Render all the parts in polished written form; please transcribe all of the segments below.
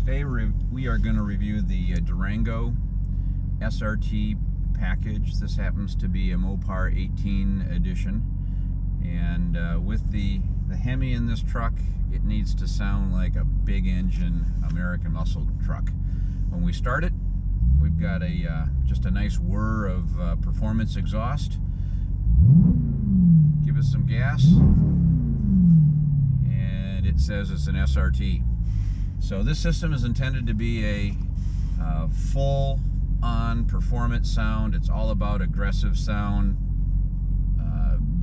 Today we are going to review the Durango SRT package. This happens to be a Mopar 18 edition, and with the Hemi in this truck, it needs to sound like a big engine American muscle truck. When we start it, we've got just a nice whir of performance exhaust. Give us some gas, and it says it's an SRT. So this system is intended to be a full-on performance sound. It's all about aggressive sound,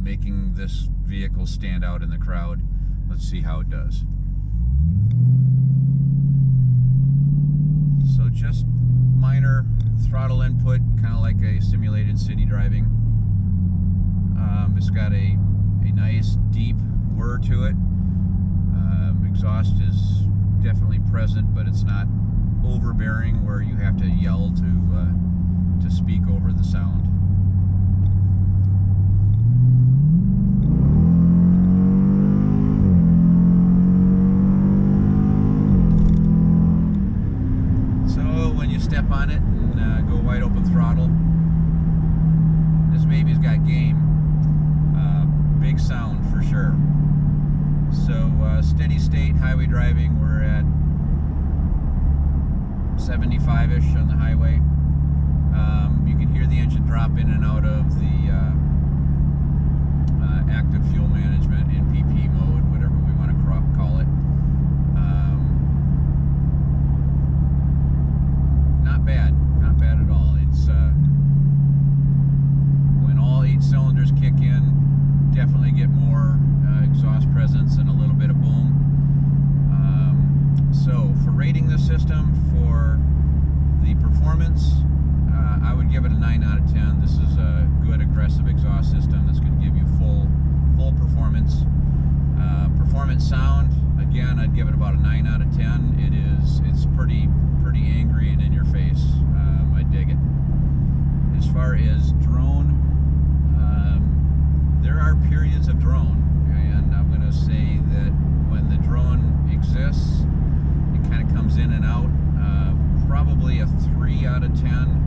making this vehicle stand out in the crowd. Let's see how it does. So just minor throttle input, kind of like a simulated city driving. It's got a nice deep whir to it. Exhaust is definitely present, but it's not overbearing where you have to yell to speak over the sound. So when you step on it and go wide open throttle, this baby's got game. Big sound for sure. So steady state highway driving, we're at 75-ish on the highway. You can hear the engine drop in and out of the active fuel management, NPP mode, whatever we want to call it. Not bad at all. It's when all 8 cylinders kick in, definitely get more exhaust presence and a little bit of boom. So for rating this system for the performance, I would give it a 9 out of 10. This is a good aggressive exhaust system that's going to give you full performance. Performance sound, again, I'd give it about a 9 out of 10. It's pretty angry and in your face. I dig it. As far as drone, there are periods of drone, and I'm going to say that when the drone exists, it kind of comes in and out. Probably a 3 out of 10,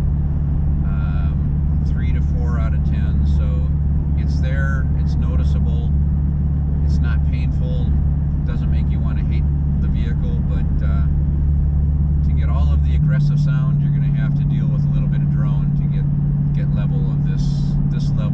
3 to 4 out of 10. So it's there, it's noticeable, it's not painful, doesn't make you want to hate the vehicle, but to get all of the aggressive sound, you're going to have to deal with a little bit of drone to get level of this level